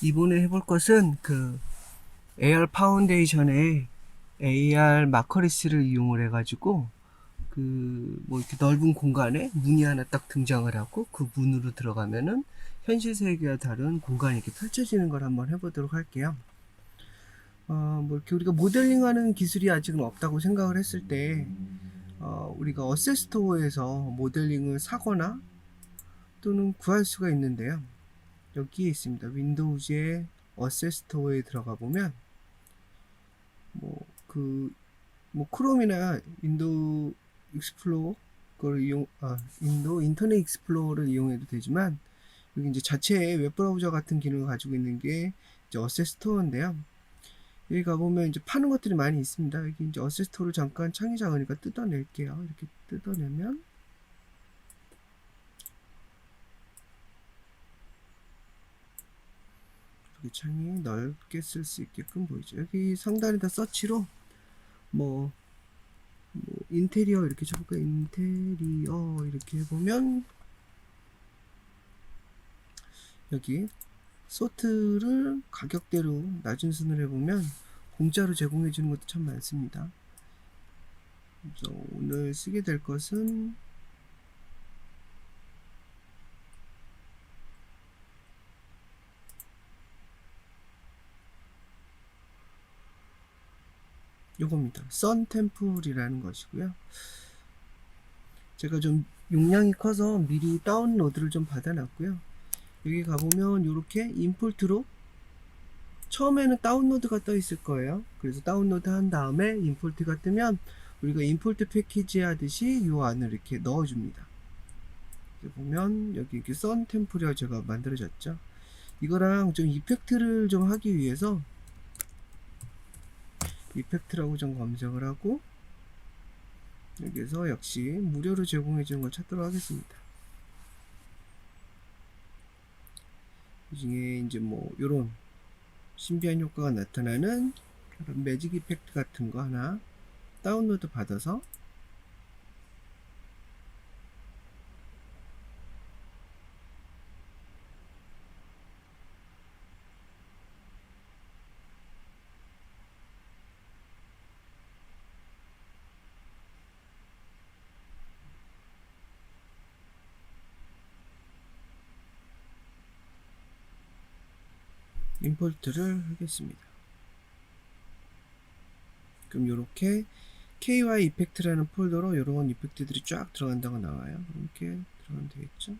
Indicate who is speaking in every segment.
Speaker 1: 이번에 해볼 것은 그 AR 파운데이션에 AR 마커리스를 이용을 해가지고 그 뭐 이렇게 넓은 공간에 문이 하나 딱 등장을 하고 그 문으로 들어가면은 현실 세계와 다른 공간이 이렇게 펼쳐지는 걸 한번 해보도록 할게요. 뭐 이렇게 우리가 모델링하는 기술이 아직은 없다고 생각을 했을 때 우리가 어세스토어에서 모델링을 사거나 또는 구할 수가 있는데요. 여기에 있습니다. 윈도우즈의 어세스토어에 들어가 보면 뭐 그 뭐 크롬이나 윈도우 익스플로러 그걸 윈도우 인터넷 익스플로러를 이용해도 되지만 여기 이제 자체의 웹브라우저 같은 기능을 가지고 있는 게 이제 어세스토어인데요. 여기 가보면 이제 파는 것들이 많이 있습니다. 여기 이제 어세스토어를 잠깐 창이 작으니까 뜯어낼게요. 이렇게 뜯어내면 이렇게 창이 넓게 쓸 수 있게끔 보이죠. 여기 상단에다 서치로 뭐 인테리어 이렇게 쳐볼까요? 인테리어 이렇게 해보면 여기 소트를 가격대로 낮은 순으로 해보면 공짜로 제공해주는 것도 참 많습니다. 그래서 오늘 쓰게 될 것은 이겁니다. 썬템플이라는 것이고요. 제가 좀 용량이 커서 미리 다운로드를 좀 받아놨고요. 여기 가보면 이렇게 임포트로 처음에는 다운로드가 떠 있을 거예요. 그래서 다운로드 한 다음에 임포트가 뜨면 우리가 임포트 패키지 하듯이 요 안을 이렇게 넣어줍니다. 보면 여기 이렇게 썬 템플이라고 제가 만들어졌죠. 이거랑 좀 이펙트를 좀 하기 위해서 이펙트라고 좀 검색을 하고 여기서 역시 무료로 제공해 주는 걸 찾도록 하겠습니다. 이 중에 이제 뭐 요런 신비한 효과가 나타나는 그런 매직 이펙트 같은 거 하나 다운로드 받아서 임포트를 하겠습니다. 그럼 이렇게 KY 이펙트라는 폴더로 이런 이펙트들이 쫙 들어간다고 나와요. 이렇게 들어가면 되겠죠.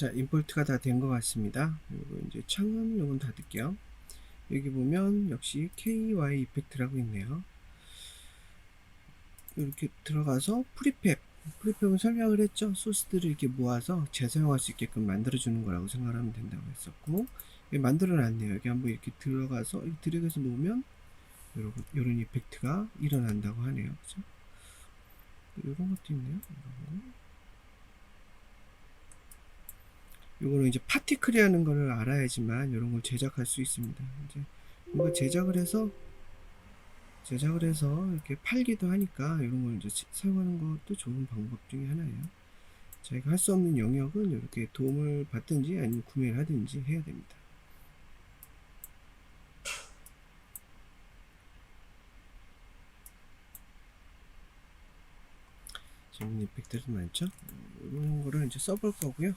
Speaker 1: 자, 임포트가 다 된 것 같습니다. 그리고 이제 창은 요건 닫을게요. 여기 보면 역시 KY 이펙트라고 있네요. 이렇게 들어가서 프리팹은 설명을 했죠. 소스들을 이렇게 모아서 재사용할 수 있게끔 만들어주는 거라고 생각하면 된다고 했었고, 만들어 놨네요. 여기 한번 이렇게 들어가서 드래그해서 놓으면 요런 이펙트가 일어난다고 하네요. 그죠? 이런 것도 있네요. 요거는 이제 파티클이라는 걸 알아야지만 이런 걸 제작할 수 있습니다. 이제 뭔가 제작을 해서 이렇게 팔기도 하니까 이런 걸 이제 사용하는 것도 좋은 방법 중에 하나예요. 자기가 할 수 없는 영역은 이렇게 도움을 받든지 아니면 구매를 하든지 해야 됩니다. 재밌는 이펙트도 많죠? 이런 거를 이제 써볼 거고요.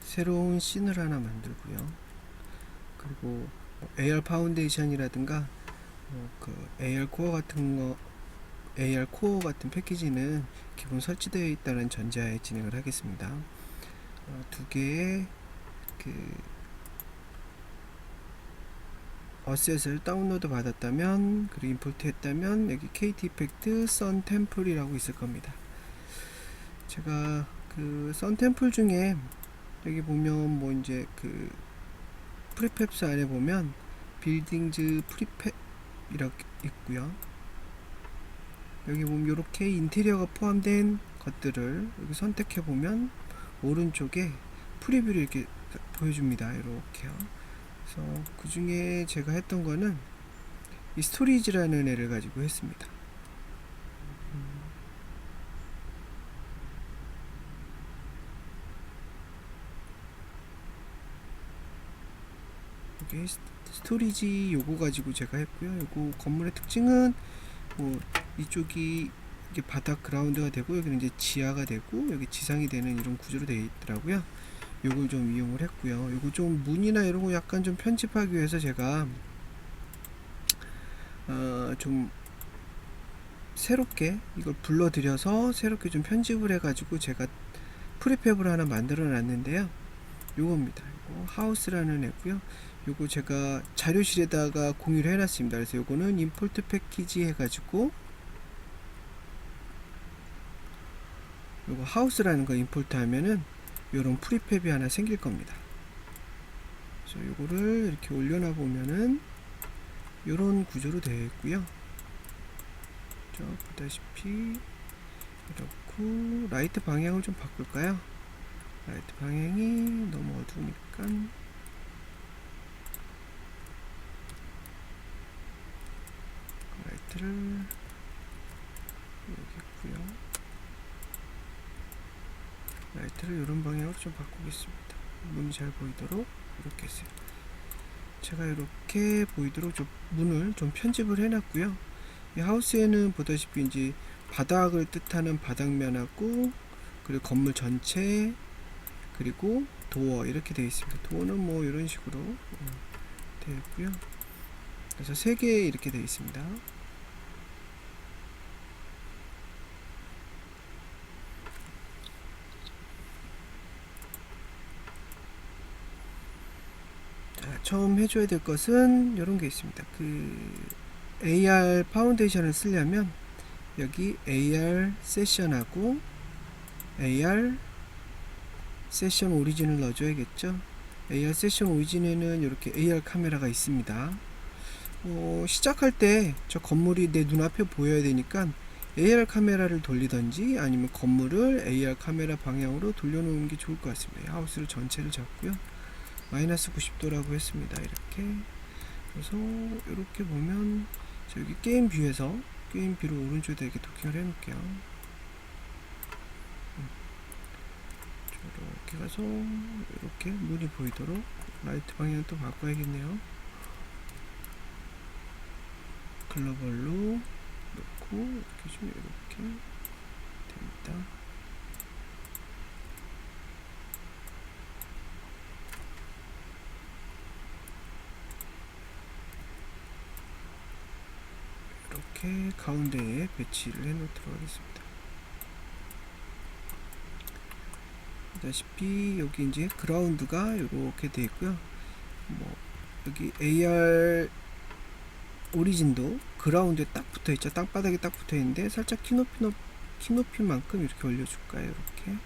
Speaker 1: 새로운 씬을 하나 만들고요. 그리고 AR 파운데이션이라든가 그 AR 코어 같은 패키지는 기본 설치되어 있다는 전제하에 진행을 하겠습니다. 두 개의 그 어셋을 다운로드 받았다면 그리고 임포트 했다면 여기 KT 이펙트 선 템플이라고 있을 겁니다. 제가 그 선 템플 중에 여기 보면 뭐 이제 그 프리팹스 안에 보면 빌딩즈 프리팹 이렇게 있고요. 여기 보면 이렇게 인테리어가 포함된 것들을 여기 선택해 보면 오른쪽에 프리뷰를 이렇게 보여줍니다. 이렇게요. 그래서 그 중에 제가 했던 거는 이 스토리지라는 애를 가지고 했습니다. 이게 스토리지 요거 가지고 제가 했고요. 요거 건물의 특징은 뭐 이쪽이 이게 바닥 그라운드가 되고 여기는 이제 지하가 되고 여기 지상이 되는 이런 구조로 되어 있더라고요. 요걸 좀 이용을 했고요. 요거 좀 문이나 이런 거 약간 좀 편집하기 위해서 제가 좀 새롭게 이걸 불러들여서 새롭게 좀 편집을 해가지고 제가 프리팹을 하나 만들어 놨는데요. 요겁니다. 요거 하우스라는 애고요. 요거 제가 자료실에다가 공유를 해놨습니다. 그래서 요거는 임포트 패키지 해가지고 요거 하우스라는 거 임포트 하면은 요런 프리팹이 하나 생길 겁니다. 그래서 요거를 이렇게 올려놔 보면은 요런 구조로 되어 있고요. 보다시피 이렇고 라이트 방향을 좀 바꿀까요? 라이트 방향이 너무 어두우니까 라이트를 여기 있고요. 라이트를 이런 방향으로 좀 바꾸겠습니다. 문이 잘 보이도록 이렇게 했어요. 제가 이렇게 보이도록 좀 문을 좀 편집을 해놨고요. 이 하우스에는 보다시피 이제 바닥을 뜻하는 바닥면하고 그리고 건물 전체 그리고 도어 이렇게 되어 있습니다. 도어는 뭐 이런 식으로 되어 있고요. 그래서 3개 이렇게 되어 있습니다. 처음 해줘야 될 것은 이런 게 있습니다. 그 AR 파운데이션을 쓰려면 여기 AR 세션하고 AR 세션 오리진을 넣어줘야겠죠. AR 세션 오리진에는 이렇게 AR 카메라가 있습니다. 시작할 때 저 건물이 내 눈앞에 보여야 되니까 AR 카메라를 돌리던지 아니면 건물을 AR 카메라 방향으로 돌려놓은 게 좋을 것 같습니다. 하우스를 전체를 잡고요. 마이너스 90도라고 했습니다. 이렇게 그래서 이렇게 보면 저기 게임 뷰에서 게임 뷰로 오른쪽에다 이렇게 도킹을 해놓을게요. 이렇게 가서 이렇게 문이 보이도록 라이트 방향 또 바꿔야겠네요. 글로벌로 놓고 이렇게 좀 이렇게 됩니다. 이렇게 가운데에 배치를 해 놓도록 하겠습니다. 보다시피 여기 이제 그라운드가 이렇게 되어 있고요. 뭐 여기 AR 오리진도 그라운드에 딱 붙어 있죠. 땅바닥에 딱 붙어 있는데 살짝 키높이만큼 이렇게 올려줄까요? 이렇게.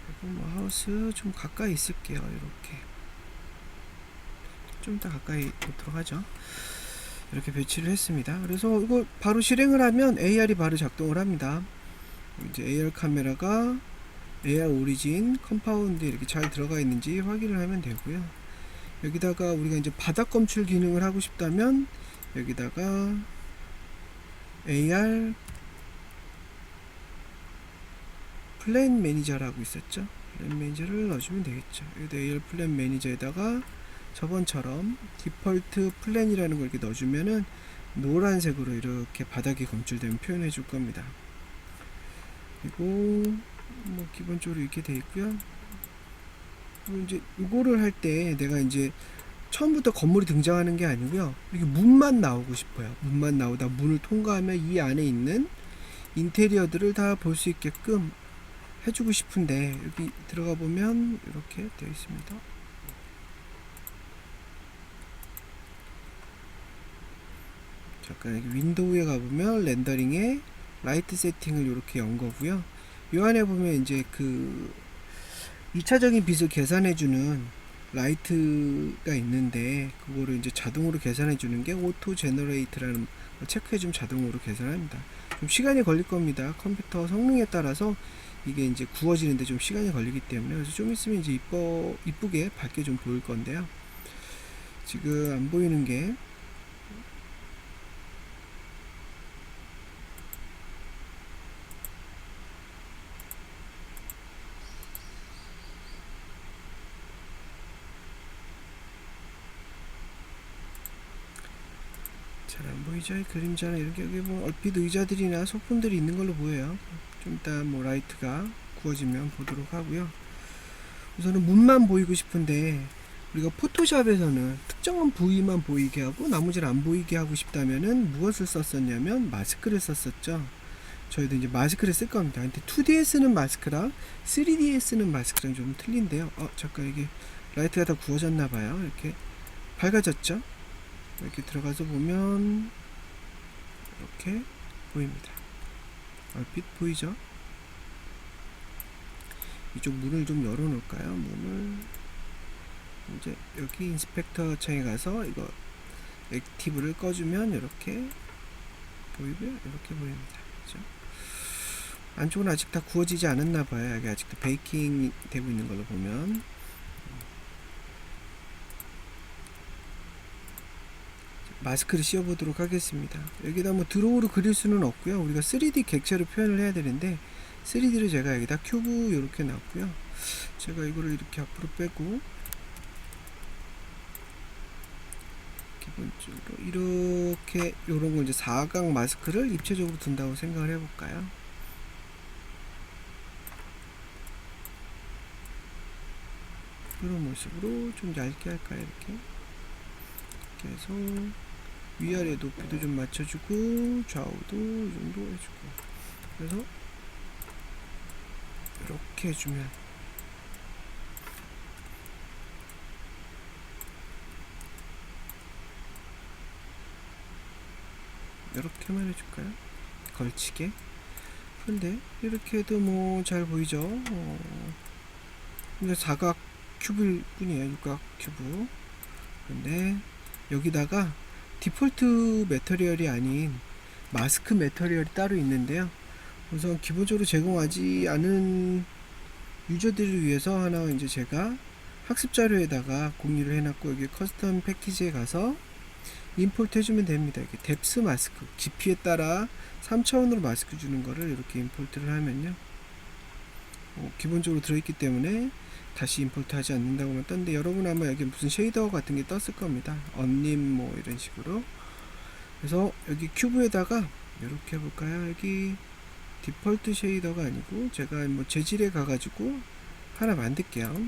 Speaker 1: 그리고 뭐 하우스 좀 가까이 있을게요. 이렇게 좀 더 가까이 놓도록 하죠. 이렇게 배치를 했습니다. 그래서 이거 바로 실행을 하면 AR이 바로 작동을 합니다. 이제 AR 카메라가 AR 오리진 컴파운드에 이렇게 잘 들어가 있는지 확인을 하면 되고요. 여기다가 우리가 이제 바닥 검출 기능을 하고 싶다면 여기다가 AR 플랜 매니저라고 있었죠. 플랜 매니저를 넣어주면 되겠죠. 여기다 AR 플랜 매니저에다가 저번처럼 디폴트 플랜이라는 걸 이렇게 넣어주면은 노란색으로 이렇게 바닥이 검출되면 표현해 줄 겁니다. 그리고 뭐 기본적으로 이렇게 돼 있고요. 그리고 이제 이거를 할 때 내가 이제 처음부터 건물이 등장하는 게 아니고요. 이렇게 문만 나오고 싶어요. 문만 나오다 문을 통과하면 이 안에 있는 인테리어들을 다 볼 수 있게끔 해주고 싶은데 여기 들어가 보면 이렇게 되어 있습니다. 잠깐 여기 윈도우에 가보면 렌더링에 라이트 세팅을 이렇게 연 거고요. 이 안에 보면 이제 그 2차적인 빛을 계산해주는 라이트가 있는데 그거를 이제 자동으로 계산해주는 게 오토 제너레이트라는 걸 체크해주면 자동으로 계산합니다. 좀 시간이 걸릴 겁니다. 컴퓨터 성능에 따라서 이게 이제 구워지는데 좀 시간이 걸리기 때문에 그래서 좀 있으면 이제 이쁘게 밝게 좀 보일 건데요. 지금 안 보이는 게 잘 안 보이죠? 이 그림자나 이렇게 여기 뭐 얼핏 의자들이나 소품들이 있는 걸로 보여요. 좀 이따 뭐 라이트가 구워지면 보도록 하고요. 우선은 문만 보이고 싶은데 우리가 포토샵에서는 특정한 부위만 보이게 하고 나머지를 안 보이게 하고 싶다면은 무엇을 썼었냐면 마스크를 썼었죠. 저희도 이제 마스크를 쓸 겁니다. 근데 2D에 쓰는 마스크랑 3D에 쓰는 마스크랑 좀 틀린데요. 잠깐 이게 라이트가 다 구워졌나봐요. 이렇게 밝아졌죠? 이렇게 들어가서 보면 이렇게 보입니다. 얼핏 보이죠? 이쪽 문을 좀 열어 놓을까요? 문을 이제 여기 인스펙터 창에 가서 이거 액티브를 꺼주면 이렇게 보이고요. 이렇게 보입니다. 그렇죠? 안쪽은 아직 다 구워지지 않았나 봐요. 여기 아직도 베이킹 되고 있는 걸로 보면 마스크를 씌워 보도록 하겠습니다. 여기다 뭐 드로우로 그릴 수는 없고요. 우리가 3D 객체로 표현을 해야 되는데 3D를 제가 여기다 큐브 이렇게 놨고요. 제가 이거를 이렇게 앞으로 빼고 기본적으로 이렇게 요런 거 이제 사각 마스크를 입체적으로 둔다고 생각을 해볼까요? 이런 모습으로 좀 얇게 할까요? 이렇게 해서 위아래 높이도 좀 맞춰주고 좌우도 이 정도 해주고 그래서 이렇게 해주면 이렇게만 해줄까요? 걸치게. 근데 이렇게 해도 뭐 잘 보이죠? 근데 사각 큐브일 뿐이에요. 육각 큐브. 근데 여기다가 디폴트 매터리얼이 아닌 마스크 매터리얼이 따로 있는데요. 우선 기본적으로 제공하지 않은 유저들을 위해서 하나 이제 제가 학습 자료에다가 공유를 해놨고 여기 커스텀 패키지에 가서 임포트 해주면 됩니다. 이렇게 뎁스 마스크 깊이에 따라 3차원으로 마스크 주는 거를 이렇게 임포트를 하면요 기본적으로 들어있기 때문에 다시 임포트 하지 않는다고만 떴는데 여러분 아마 여기 무슨 쉐이더 같은 게 떴을 겁니다. 언님 뭐 이런 식으로. 그래서 여기 큐브에다가 이렇게 해볼까요? 여기 디폴트 쉐이더가 아니고 제가 뭐 재질에 가가지고 하나 만들게요.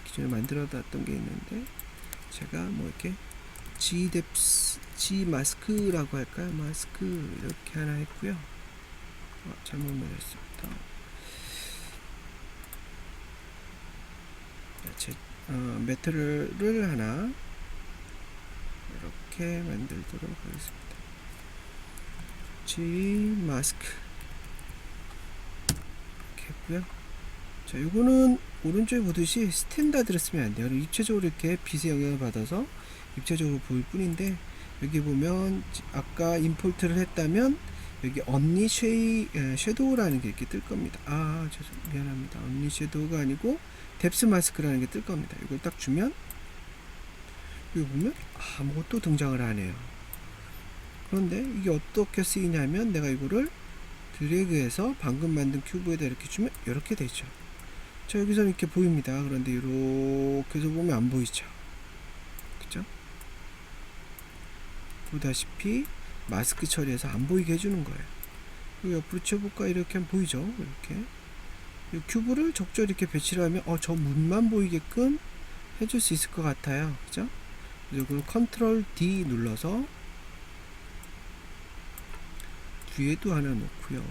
Speaker 1: 기존에 만들어 놨던 게 있는데 제가 뭐 이렇게 gdepth G 마스크라고 할까요? 마스크 이렇게 하나 했고요. 잘못 말했습니다. 메탈을 하나 이렇게 만들도록 하겠습니다. G 마스크 이렇게 했고요. 자, 요거는 오른쪽에 보듯이 스탠다드를 쓰면 안 돼요. 입체적으로 이렇게 빛의 영향을 받아서 입체적으로 보일 뿐인데, 여기 보면 아까 임포트를 했다면 여기 언니 섀도우라는 게 이렇게 뜰 겁니다. 미안합니다. 언니 섀도우가 아니고 뎁스 마스크라는 게 뜰 겁니다. 이걸 딱 주면 여기 보면 아무것도 등장을 안 해요. 그런데 이게 어떻게 쓰이냐면, 내가 이거를 드래그해서 방금 만든 큐브에다 이렇게 주면 이렇게 되죠. 자, 여기서는 이렇게 보입니다. 그런데 이렇게 해서 보면 안 보이죠. 그죠? 보다시피 마스크 처리해서 안 보이게 해주는 거예요. 여기 옆으로 쳐볼까? 이렇게 하면 보이죠? 이렇게 이 큐브를 적절히 이렇게 배치를 하면 저 문만 보이게끔 해줄 수 있을 것 같아요. 그죠? 그리고 컨트롤 D 눌러서 뒤에도 하나 놓고요.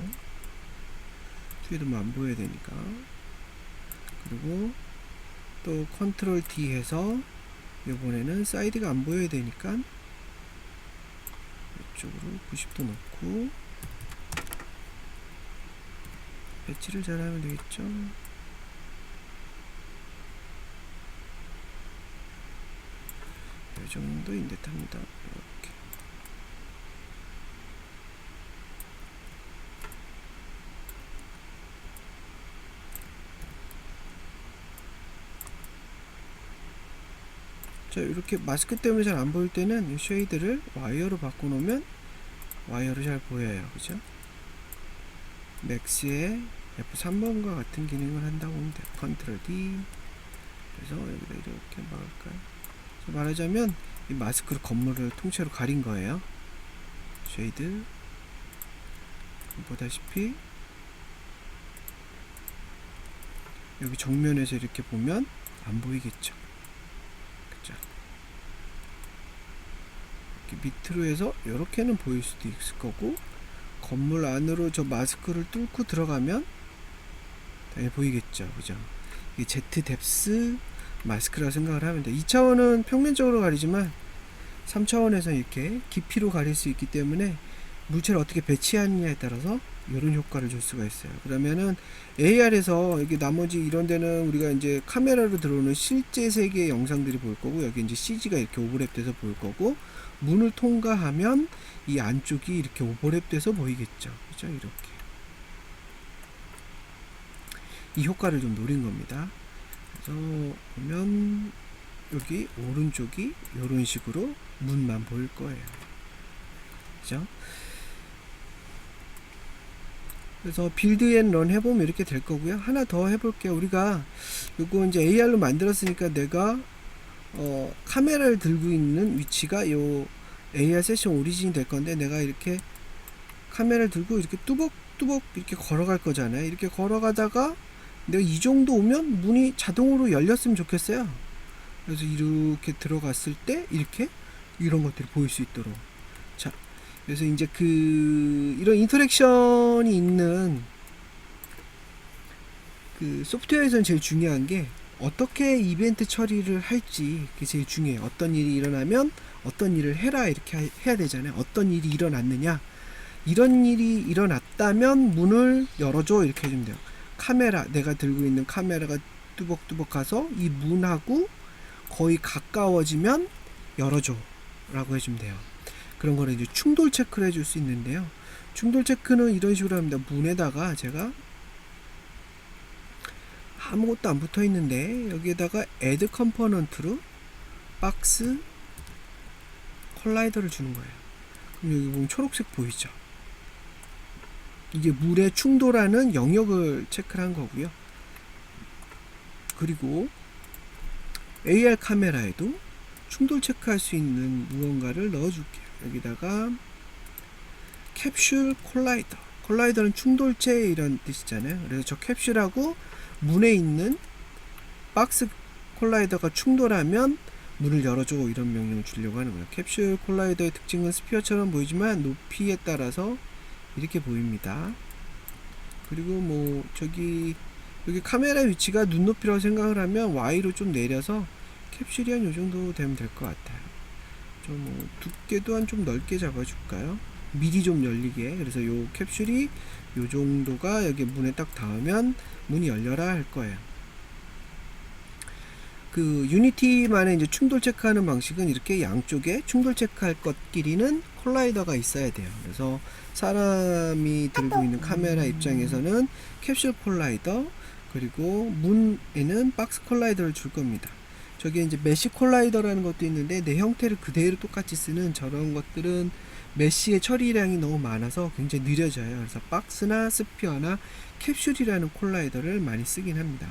Speaker 1: 뒤에도 뭐 안 보여야 되니까. 그리고 또 컨트롤 D 해서 이번에는 사이드가 안 보여야 되니까 이쪽으로 90도 놓고 배치를 잘하면 되겠죠. 이 정도인 듯 합니다. 이렇게. 자, 이렇게 마스크 때문에 잘 안 보일 때는 이 쉐이드를 와이어로 바꿔놓으면 와이어로 잘 보여요. 그죠? 맥스의 F3번과 같은 기능을 한다고 보면 돼요. 컨트롤 D. 그래서 여기다 이렇게 막을까요? 말하자면 이 마스크로 건물을 통째로 가린 거예요. 쉐이드. 보다시피 여기 정면에서 이렇게 보면 안 보이겠죠. 그죠? 이렇게 밑으로 해서 이렇게는 보일 수도 있을 거고, 건물 안으로 저 마스크를 뚫고 들어가면 당연히 보이겠죠. 그죠? 이게 Z 뎁스 마스크라고 생각을 하면 돼. 2차원은 평면적으로 가리지만 3차원에서 이렇게 깊이로 가릴 수 있기 때문에 물체를 어떻게 배치하느냐에 따라서 이런 효과를 줄 수가 있어요. 그러면은 AR에서 여기 나머지 이런 데는 우리가 이제 카메라로 들어오는 실제 세계의 영상들이 보일 거고, 여기 이제 CG가 이렇게 오버랩돼서 보일 거고, 문을 통과하면 이 안쪽이 이렇게 오버랩돼서 보이겠죠. 그죠? 이렇게. 이 효과를 좀 노린 겁니다. 그래서 보면 여기 오른쪽이 이런 식으로 문만 보일 거예요. 그죠? 그래서 빌드 앤 런 해보면 이렇게 될 거고요. 하나 더 해볼게요. 우리가 요거 이제 AR로 만들었으니까 내가 카메라를 들고 있는 위치가 요 AR 세션 오리진이 될 건데, 내가 이렇게 카메라를 들고 이렇게 뚜벅뚜벅 이렇게 걸어갈 거잖아요. 이렇게 걸어가다가 내가 이 정도 오면 문이 자동으로 열렸으면 좋겠어요. 그래서 이렇게 들어갔을 때 이렇게 이런 것들이 보일 수 있도록. 자, 그래서 이제 이런 인터랙션이 있는 소프트웨어에서는 제일 중요한 게 어떻게 이벤트 처리를 할지, 그게 제일 중요해요. 어떤 일이 일어나면 어떤 일을 해라 이렇게 해야 되잖아요. 어떤 일이 일어났느냐, 이런 일이 일어났다면 문을 열어줘 이렇게 해주면 돼요. 카메라, 내가 들고 있는 카메라가 뚜벅뚜벅 가서 이 문하고 거의 가까워지면 열어줘 라고 해주면 돼요. 그런 거를 이제 충돌 체크를 해줄 수 있는데요. 충돌 체크는 이런 식으로 합니다. 문에다가 제가 아무것도 안 붙어 있는데 여기에다가 add component로 박스 콜라이더를 주는 거예요. 그럼 여기 보면 초록색 보이죠? 이게 물에 충돌하는 영역을 체크를 한 거고요. 그리고 AR 카메라에도 충돌 체크할 수 있는 무언가를 넣어줄게요. 여기다가 캡슐 콜라이더. 콜라이더는 충돌체 이런 뜻이잖아요. 그래서 저 캡슐하고 문에 있는 박스 콜라이더가 충돌하면 문을 열어줘 이런 명령을 주려고 하는 거예요. 캡슐 콜라이더의 특징은 스피어처럼 보이지만 높이에 따라서 이렇게 보입니다. 그리고 뭐 여기 카메라 위치가 눈높이라고 생각을 하면 Y로 좀 내려서 캡슐이 한 요정도 되면 될 것 같아요. 좀 뭐 두께도 한 좀 넓게 잡아줄까요? 미리 좀 열리게. 그래서 요 캡슐이 요 정도가 여기 문에 딱 닿으면 문이 열려라 할 거예요. 그 유니티만의 이제 충돌 체크하는 방식은 이렇게 양쪽에 충돌 체크할 것끼리는 콜라이더가 있어야 돼요. 그래서 사람이 들고 있는 카메라 입장에서는 캡슐 콜라이더, 그리고 문에는 박스 콜라이더를 줄 겁니다. 저게 이제 메쉬 콜라이더라는 것도 있는데 내 형태를 그대로 똑같이 쓰는 저런 것들은 메쉬의 처리량이 너무 많아서 굉장히 느려져요. 그래서 박스나 스피어나 캡슐이라는 콜라이더를 많이 쓰긴 합니다.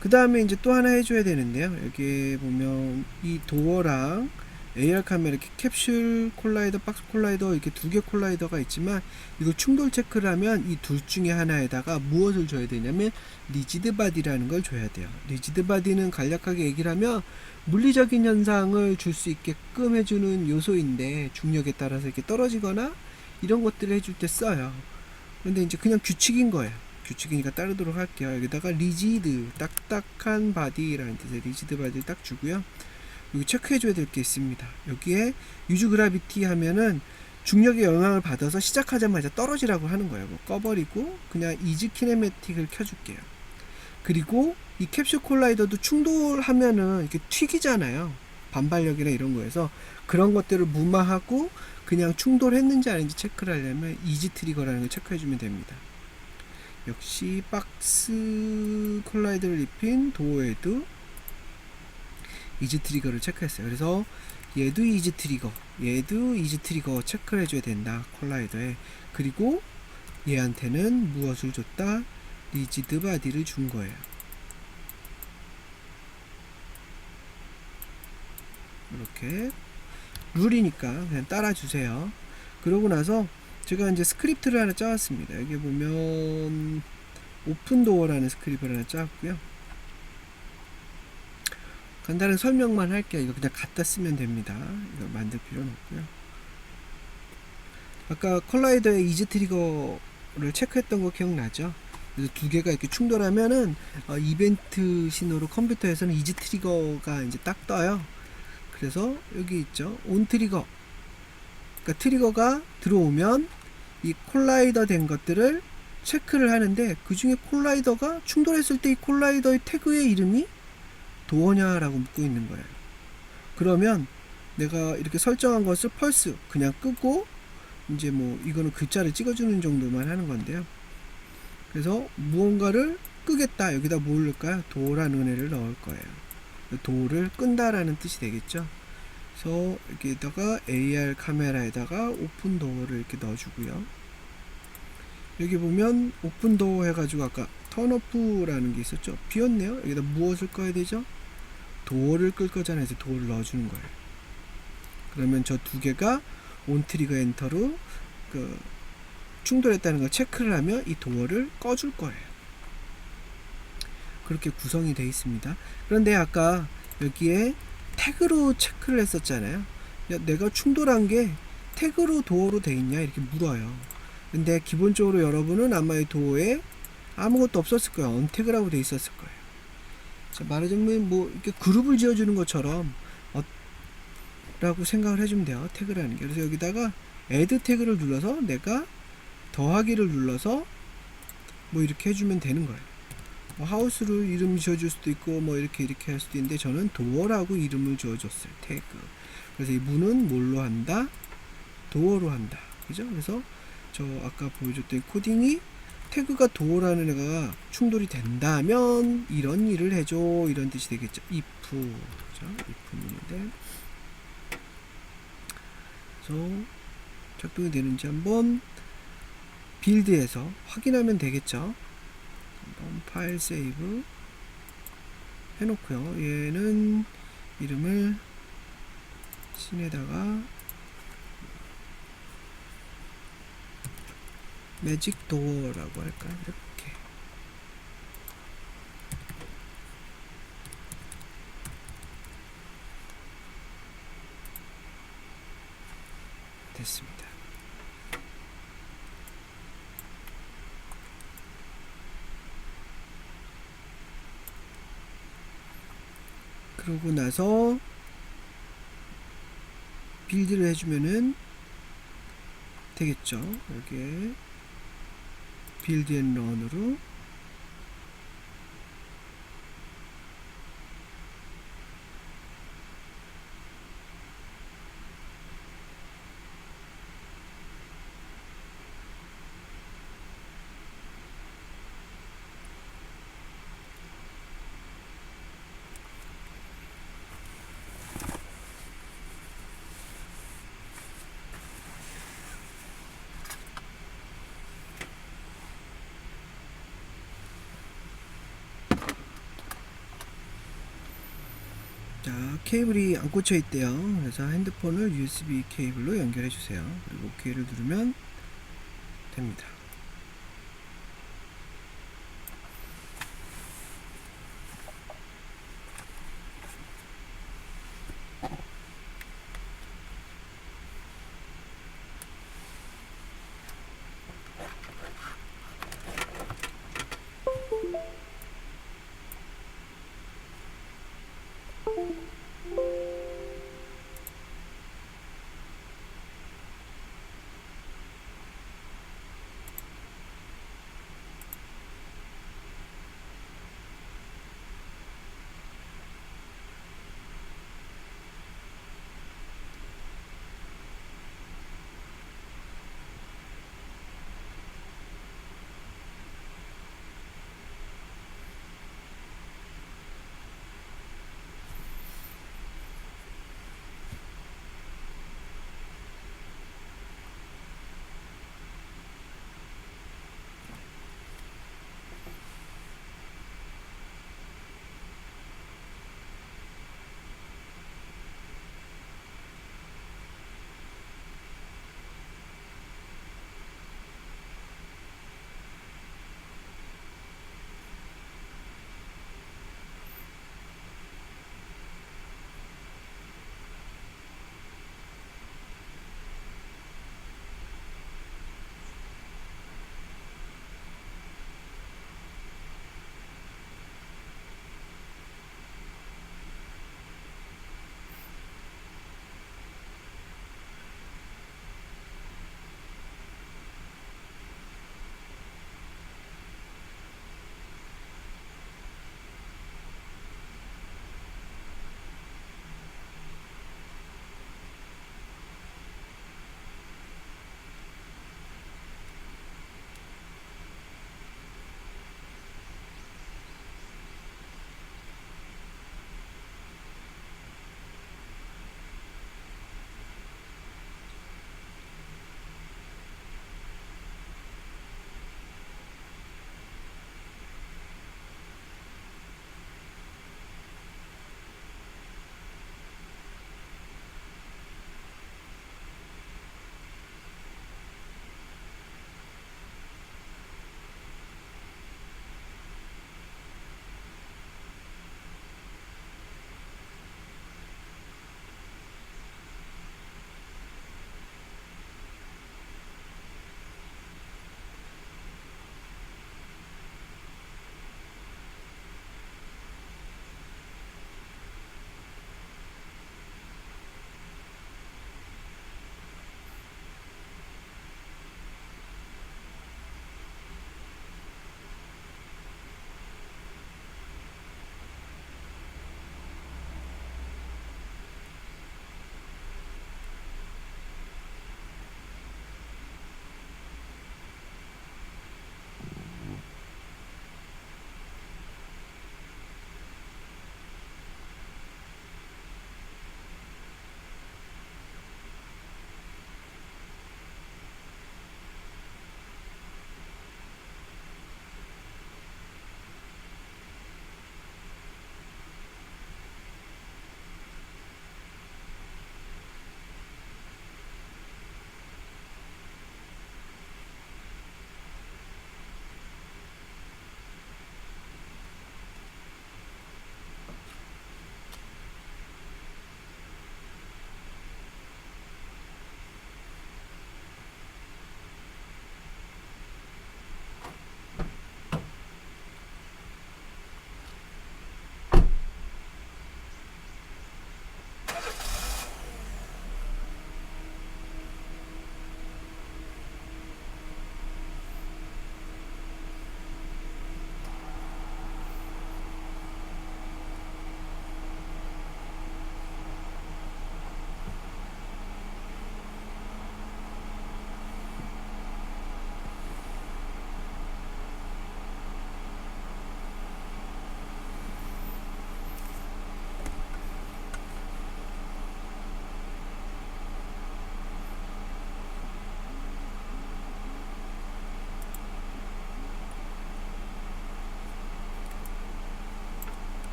Speaker 1: 그 다음에 이제 또 하나 해줘야 되는데요. 여기 보면 이 도어랑 AR 카메라 이렇게 캡슐 콜라이더, 박스 콜라이더 이렇게 두 개 콜라이더가 있지만 이거 충돌 체크를 하면 이 둘 중에 하나에다가 무엇을 줘야 되냐면 리지드 바디라는 걸 줘야 돼요. 리지드 바디는 간략하게 얘기를 하면 물리적인 현상을 줄 수 있게끔 해주는 요소인데 중력에 따라서 이렇게 떨어지거나 이런 것들을 해줄 때 써요. 근데 이제 그냥 규칙인 거예요. 규칙이니까 따르도록 할게요. 여기다가 리지드, 딱딱한 바디라는 뜻의 리지드 바디를 딱 주고요. 여기 체크해 줘야 될 게 있습니다. 여기에 유즈 그라비티 하면은 중력의 영향을 받아서 시작하자마자 떨어지라고 하는 거예요. 뭐 꺼버리고 그냥 이지 키네매틱을 켜줄게요. 그리고 이 캡슐 콜라이더도 충돌하면은 이렇게 튀기잖아요. 반발력이나 이런 거에서 그런 것들을 무마하고 그냥 충돌했는지 아닌지 체크를 하려면 이지 트리거라는 걸 체크해 주면 됩니다. 역시 박스 콜라이더를 입힌 도어에도 이지 트리거를 체크했어요. 그래서 얘도 이지 트리거, 얘도 이지 트리거 체크를 해줘야 된다. 콜라이더에. 그리고 얘한테는 무엇을 줬다? 리지드 바디를 준 거예요. 이렇게 룰이니까 그냥 따라주세요. 그러고 나서 제가 이제 스크립트를 하나 짜왔습니다. 여기 보면 오픈도어라는 스크립트를 하나 짜왔고요. 간단한 설명만 할게요. 이거 그냥 갖다 쓰면 됩니다. 이거 만들 필요는 없고요. 아까 콜라이더의 이지 트리거를 체크했던 거 기억나죠? 그래서 두 개가 이렇게 충돌하면은 이벤트 신호로 컴퓨터에서는 이지 트리거가 이제 딱 떠요. 그래서 여기 있죠. 온 트리거. 그러니까 트리거가 들어오면 이 콜라이더 된 것들을 체크를 하는데 그 중에 콜라이더가 충돌했을 때 이 콜라이더의 태그의 이름이 도어냐라고 묻고 있는 거예요. 그러면 내가 이렇게 설정한 것을 펄스 그냥 끄고 이제 뭐 이거는 글자를 찍어주는 정도만 하는 건데요. 그래서 무언가를 끄겠다. 여기다 뭘 넣을까요? 도어라는 은혜를 넣을 거예요. 도어를 끈다라는 뜻이 되겠죠. 그래서 여기에다가 AR 카메라에다가 오픈 도어를 이렇게 넣어주고요. 여기 보면 오픈 도어 해가지고 아까 턴오프라는 게 있었죠. 비었네요. 여기다 무엇을 꺼야 되죠? 도어를 끌 거잖아요. 그래서 도어를 넣어주는 거예요. 그러면 저 두 개가 온 트리거 엔터로 그 충돌했다는 걸 체크를 하면 이 도어를 꺼줄 거예요. 그렇게 구성이 되어 있습니다. 그런데 아까 여기에 태그로 체크를 했었잖아요. 야, 내가 충돌한 게 태그로 도어로 되어 있냐 이렇게 물어요. 근데 기본적으로 여러분은 아마 이 도어에 아무것도 없었을 거예요. 언태그라고 되어 있었을 거예요. 자, 말하자면 뭐 이렇게 그룹을 지어주는 것처럼 라고 생각을 해주면 돼요. 태그라는 게. 그래서 여기다가 add 태그를 눌러서 내가 더하기를 눌러서 뭐 이렇게 해주면 되는 거예요. 뭐 하우스를 이름 지어줄 수도 있고 뭐 이렇게 할 수도 있는데 저는 도어라고 이름을 지어줬어요. 태그. 그래서 이 문은 뭘로 한다? 도어로 한다. 그죠? 그래서 저 아까 보여줬던 코딩이 태그가 도어라는 애가 충돌이 된다면 이런 일을 해줘 이런 뜻이 되겠죠. if. 그죠? if 문인데 그래서 작동이 되는지 한번 빌드에서 확인하면 되겠죠. 한번 파일 세이브 해놓고요. 얘는 이름을 신에다가 매직 도어라고 할까요? 이렇게 됐습니다. 그러고 나서 빌드를 해주면은 되겠죠. 여기에 빌드 앤 런으로 자, 케이블이 안 꽂혀 있대요. 그래서 핸드폰을 USB 케이블로 연결해 주세요. 그리고 OK를 누르면 됩니다.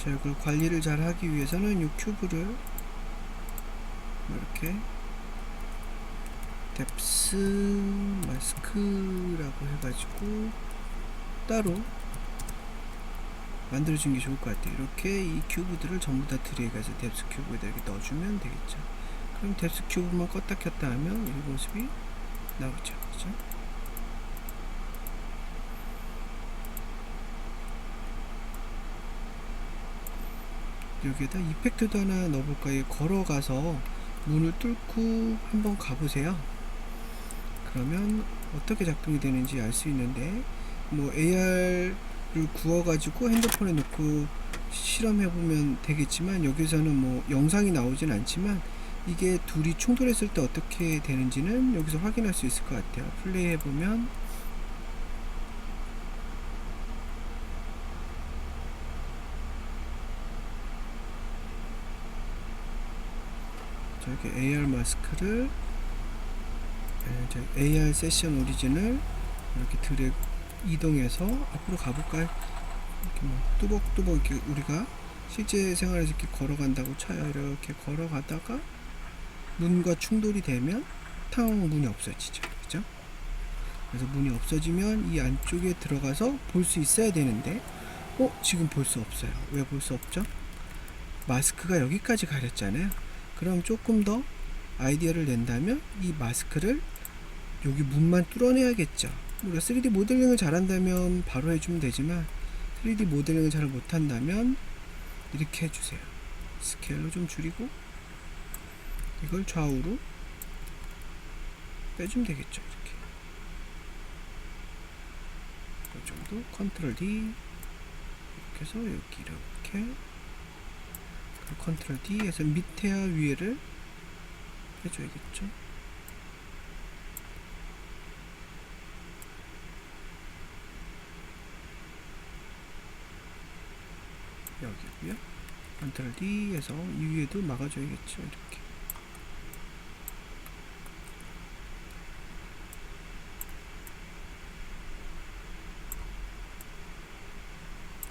Speaker 1: 자, 이걸 관리를 잘 하기 위해서는 이 큐브를 이렇게 뎁스 마스크라고 해가지고 따로 만들어주는 게 좋을 것 같아요. 이렇게 이 큐브들을 전부 다 드래그해서 뎁스 큐브에다 이렇게 넣어주면 되겠죠. 그럼 뎁스 큐브만 껐다 켰다 하면 이 모습이 나오죠. 그죠? 여기에다 이펙트도 하나 넣어볼까요? 걸어가서 문을 뚫고 한번 가보세요. 그러면 어떻게 작동이 되는지 알 수 있는데, 뭐 AR을 구워가지고 핸드폰에 놓고 실험해보면 되겠지만, 여기서는 뭐 영상이 나오진 않지만 이게 둘이 충돌했을 때 어떻게 되는지는 여기서 확인할 수 있을 것 같아요. 플레이 해보면 저렇게 AR 마스크를 AR 세션 오리진을 이렇게 드래그 이동해서 앞으로 가볼까요? 이렇게 뭐 뚜벅뚜벅 이렇게 우리가 실제 생활에서 이렇게 걸어간다고 쳐요. 이렇게 걸어가다가 문과 충돌이 되면 탕 문이 없어지죠. 그죠? 그래서 문이 없어지면 이 안쪽에 들어가서 볼 수 있어야 되는데 지금 볼 수 없어요. 왜 볼 수 없죠? 마스크가 여기까지 가렸잖아요. 그럼 조금 더 아이디어를 낸다면 이 마스크를 여기 문만 뚫어내야겠죠. 우리가 3D 모델링을 잘한다면 바로 해주면 되지만 3D 모델링을 잘 못한다면 이렇게 해주세요. 스케일로 좀 줄이고 이걸 좌우로 빼주면 되겠죠. 이렇게 이 정도. 컨트롤 D 이렇게 해서 여기 이렇게 컨트롤 D 해서 밑에와 위에를 해줘야겠죠. 여기고요. 컨트롤 D 해서 이 위에도 막아줘야겠죠. 이렇게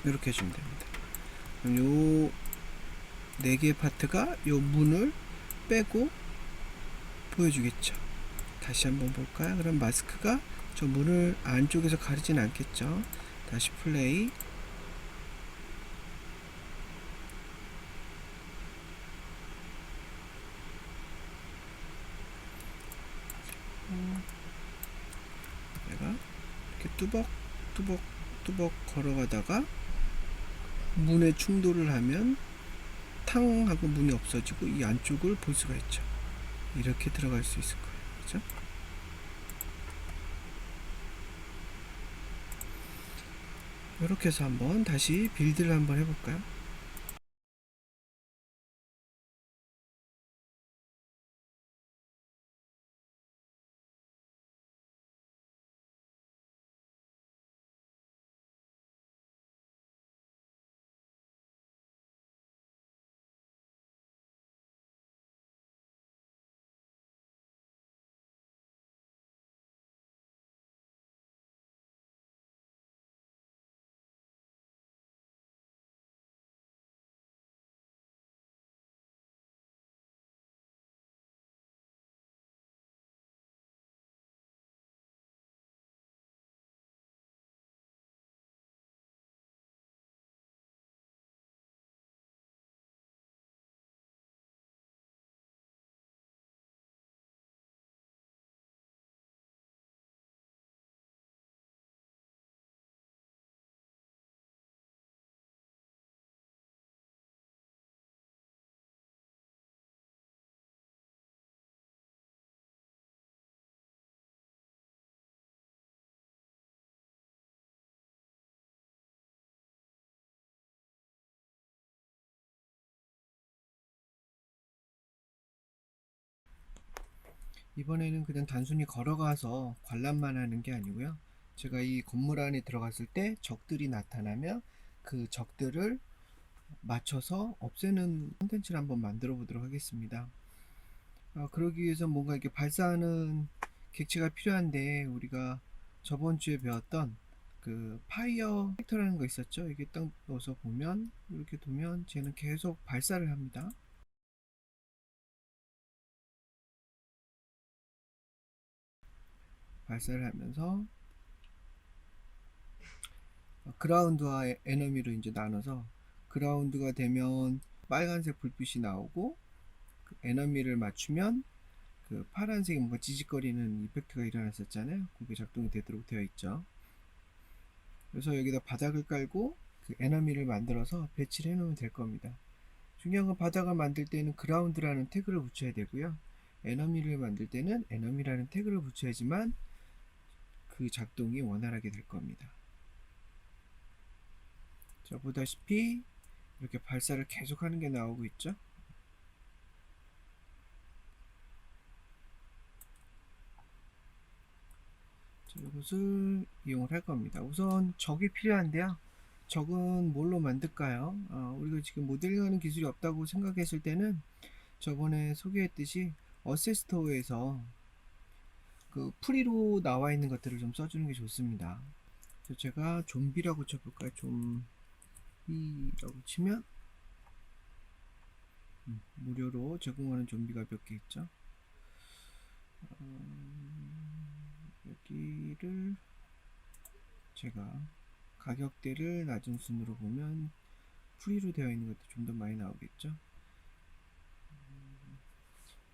Speaker 1: 이렇게 해주면 됩니다. 그럼 요 4개의 파트가 요 문을 빼고 보여주겠죠. 다시 한번 볼까요? 그럼 마스크가 저 문을 안쪽에서 가리진 않겠죠. 다시 플레이. 내가 이렇게 뚜벅 걸어가다가 문에 충돌을 하면 탕 하고 문이 없어지고 이 안쪽을 볼 수가 있죠. 이렇게 들어갈 수 있을 거예요. 그죠? 이렇게 해서 한번 다시 빌드를 한번 해볼까요? 이번에는 그냥 단순히 걸어가서 관람만 하는 게 아니고요. 제가 이 건물 안에 들어갔을 때 적들이 나타나면 그 적들을 맞춰서 없애는 콘텐츠를 한번 만들어 보도록 하겠습니다. 그러기 위해서 뭔가 이렇게 발사하는 객체가 필요한데 우리가 저번 주에 배웠던 그 파이어 캐릭터라는 거 있었죠. 이게 딱 넣어서 보면 이렇게 두면 쟤는 계속 발사를 합니다. 발사를 하면서 그라운드와 에너미로 이제 나눠서 그라운드가 되면 빨간색 불빛이 나오고 그 에너미를 맞추면 그 파란색이 뭔가 지직거리는 이펙트가 일어났었잖아요. 그게 작동이 되도록 되어 있죠. 그래서 여기다 바닥을 깔고 그 에너미를 만들어서 배치를 해 놓으면 될 겁니다. 중요한 건 바닥을 만들 때는 그라운드라는 태그를 붙여야 되고요. 에너미를 만들 때는 에너미라는 태그를 붙여야지만 그 작동이 원활하게 될 겁니다. 자, 보다시피 이렇게 발사를 계속하는 게 나오고 있죠. 자, 이것을 이용을 할 겁니다. 우선 적이 필요한데요. 적은 뭘로 만들까요? 우리가 지금 모델링하는 기술이 없다고 생각했을 때는 저번에 소개했듯이 어세스토어에서 그 프리로 나와 있는 것들을 좀 써주는 게 좋습니다. 그래서 제가 좀비라고 쳐볼까요? 좀비라고 치면 무료로 제공하는 좀비가 몇 개 있죠. 여기를 제가 가격대를 낮은 순으로 보면 프리로 되어 있는 것도 좀 더 많이 나오겠죠.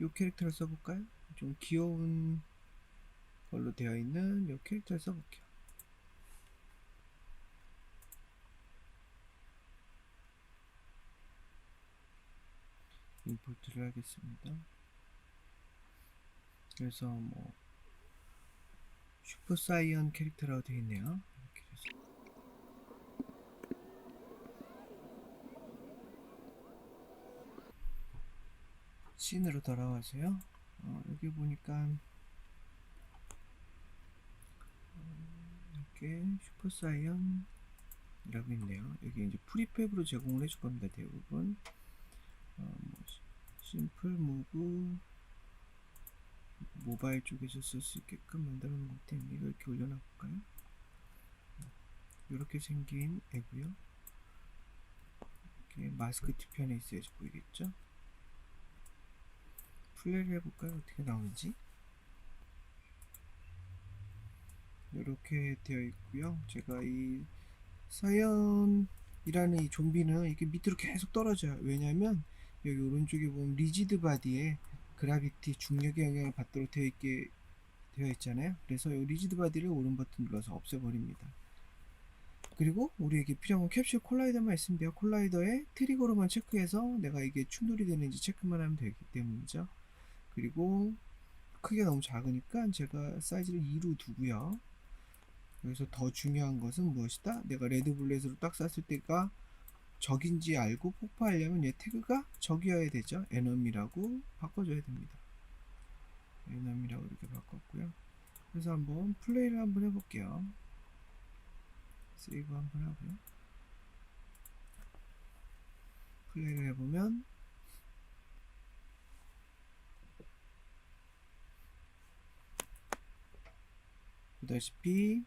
Speaker 1: 이 캐릭터를 써볼까요? 좀 귀여운 걸로 되어 있는 이 캐릭터를 써볼게요. 임포트를 하겠습니다. 그래서 뭐 슈퍼 사이언 캐릭터라고 되어 있네요. 이렇게 해서 씬으로 돌아와서요. 여기 보니까 이렇게 슈퍼 사이언 이라고 있네요. 여기 이제 프리팹으로 제공을 해줄 겁니다. 대부분 뭐 심플 무브 모바일 쪽에서 쓸 수 있게끔 만들어 놓은 것 때문에 이걸 이렇게 올려놔 볼까요? 이렇게 생긴 애고요. 이렇게 마스크 뒤편에 있어야지 보이겠죠? 플레이를 해볼까요? 어떻게 나오는지. 이렇게 되어 있고요. 제가 이 사연이라는 이 좀비는 이렇게 밑으로 계속 떨어져요. 왜냐면 여기 오른쪽에 보면 리지드 바디에 그라비티 중력의 영향을 받도록 되어 있잖아요. 그래서 이 리지드 바디를 오른 버튼 눌러서 없애버립니다. 그리고 우리에게 필요한 건 캡슐 콜라이더만 있으면 돼요. 콜라이더에 트리거로만 체크해서 내가 이게 충돌이 되는지 체크만 하면 되기 때문이죠. 그리고 크기가 너무 작으니까 제가 사이즈를 2로 두고요. 여기서 더 중요한 것은 무엇이다? 내가 레드블렛으로 딱 쐈을 때가 적인지 알고 폭파하려면 얘 태그가 적이어야 되죠. 에너미라고 바꿔줘야 됩니다. 에너미라고 이렇게 바꿨고요. 그래서 한번 플레이를 한번 해볼게요. 세이브 한번 하고요. 플레이를 해보면 보다시피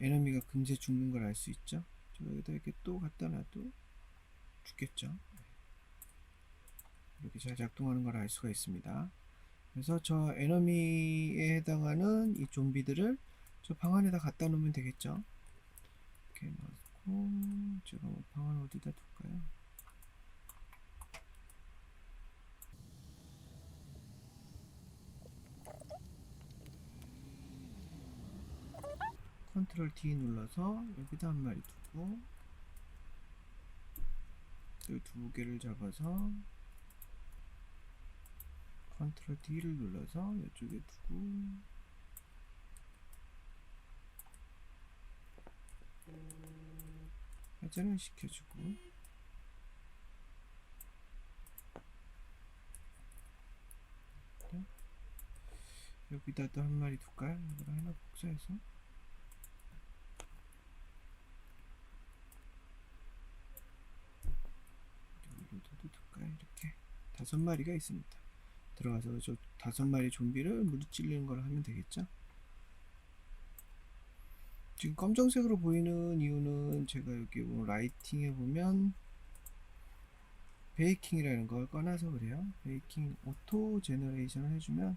Speaker 1: 에너미가 금세 죽는 걸 알 수 있죠. 여기다 이렇게 또 갖다 놔도 죽겠죠. 이렇게 잘 작동하는 걸 알 수가 있습니다. 그래서 저 에너미에 해당하는 이 좀비들을 저 방 안에다 갖다 놓으면 되겠죠. 이렇게 넣고 제가 뭐 방 안에 어디다 둘까요? 컨트롤 D 눌러서 여기다 한 마리 두고 이 두 개를 잡아서 컨트롤 D를 눌러서 이쪽에 두고 회전을 시켜주고 여기다 또 한 마리 둘까요? 이거를 하나 복사해서 여기도 둘까요? 이렇게 5마리가 있습니다. 들어가서 저 5마리 좀비를 무찌르는 걸 하면 되겠죠? 지금 검정색으로 보이는 이유는 제가 여기 라이팅에 보면 베이킹이라는 걸 꺼놔서 그래요. 베이킹 오토 제너레이션을 해주면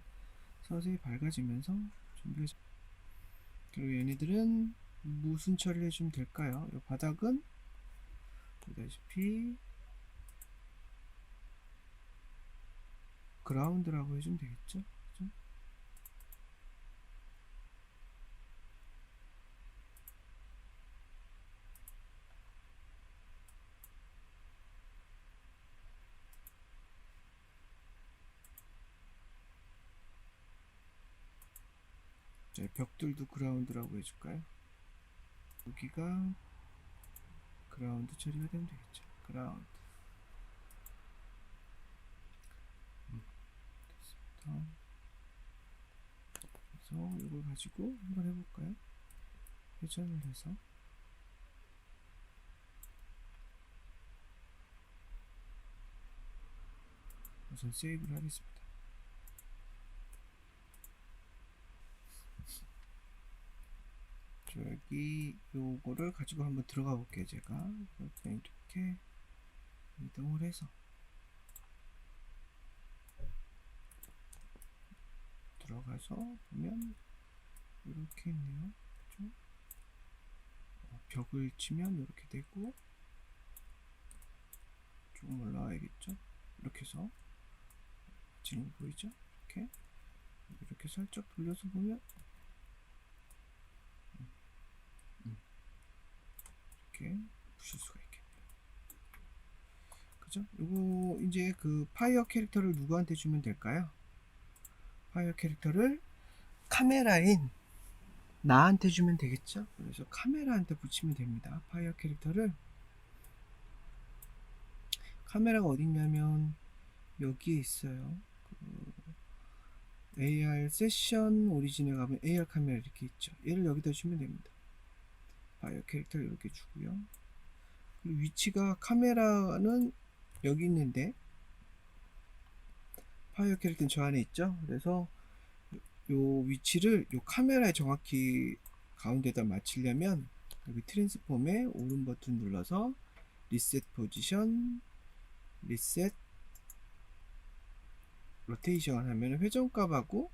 Speaker 1: 서서히 밝아지면서 준비가. 그리고 얘네들은 무슨 처리를 해주면 될까요? 이 바닥은 보다시피 그라운드라고 해주면 되겠죠? 그죠? 자, 벽들도 그라운드라고 해줄까요? 여기가 그라운드 처리가 되면 되겠죠. 그라운드. 됐습니다. 그래서 이걸 가지고 한번 해볼까요? 회전을 해서 우선 세이브를 하겠습니다. 여기 요거를 가지고 한번 들어가 볼게요. 제가 이렇게 이동을 해서 들어가서 보면 이렇게 있네요. 그렇죠? 벽을 치면 이렇게 되고 조금 올라와야겠죠. 이렇게 해서 지금 보이죠? 이렇게 살짝 돌려서 보면 이렇게 부실 수가 있겠네요. 그죠? 요거 이제 그 파이어 캐릭터를 누구한테 주면 될까요? 파이어 캐릭터를 카메라인 나한테 주면 되겠죠? 그래서 카메라한테 붙이면 됩니다. 파이어 캐릭터를. 카메라가 어딨냐면 여기에 있어요. 그 AR 세션 오리진에 가면 AR 카메라 이렇게 있죠. 얘를 여기다 주면 됩니다. 파이어 캐릭터를 이렇게 주고요. 그리고 위치가 카메라는 여기 있는데 파이어 캐릭터는 저 안에 있죠. 그래서 요 위치를 요 카메라에 정확히 가운데다 맞추려면 여기 트랜스폼에 오른 버튼 눌러서 리셋 포지션, 리셋 로테이션 하면 회전값하고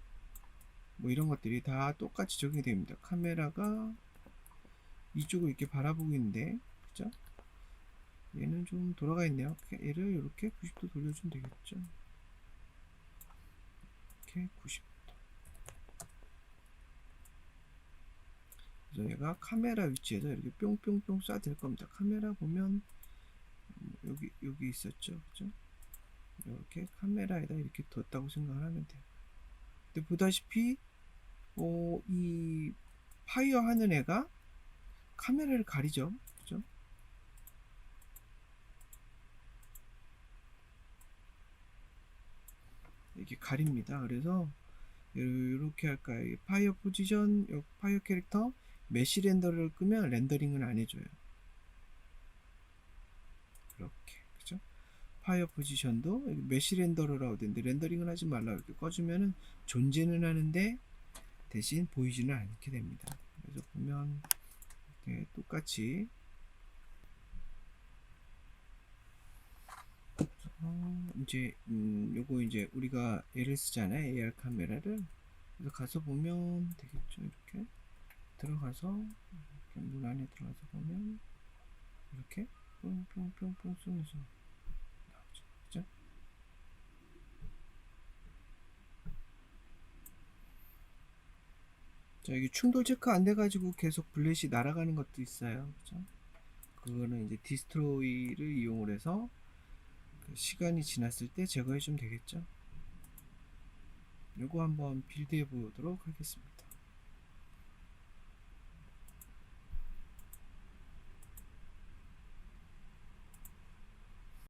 Speaker 1: 뭐 이런 것들이 다 똑같이 적용이 됩니다. 카메라가 이쪽을 이렇게 바라보고 있는데, 그죠? 얘는 좀 돌아가 있네요. 얘를 이렇게 90도 돌려주면 되겠죠. 이렇게 90도. 그래서 얘가 카메라 위치에서 이렇게 뿅뿅뿅 쏴야 될 겁니다. 카메라 보면 여기 있었죠, 그죠? 이렇게 카메라에다 이렇게 뒀다고 생각을 하면 돼요. 근데 보다시피 이 파이어 하는 애가 카메라를 가리죠, 그죠? 이렇게 가립니다. 그래서 이렇게 할까요? 파이어 포지션, 파이어 캐릭터 메시 렌더를 끄면 렌더링은 안 해줘요. 이렇게, 그죠? 파이어 포지션도 메시 렌더러라고 되는데 렌더링은 하지 말라고 이렇게 꺼주면은 존재는 하는데 대신 보이지는 않게 됩니다. 그래서 보면 이렇게 똑같이 이제 요거 이제 우리가 얘를 쓰잖아요. AR 카메라를. 그래서 가서 보면 되겠죠. 이렇게 들어가서 이렇게 문 안에 들어가서 보면 이렇게 뿅뿅뿅뿅 쏘면서 나오죠. 그죠? 자, 여기 충돌 체크 안 돼가지고 계속 블렛이 날아가는 것도 있어요. 그죠? 그거는 이제 디스트로이를 이용을 해서 그 시간이 지났을 때 제거해 주면 되겠죠. 요거 한번 빌드해 보도록 하겠습니다.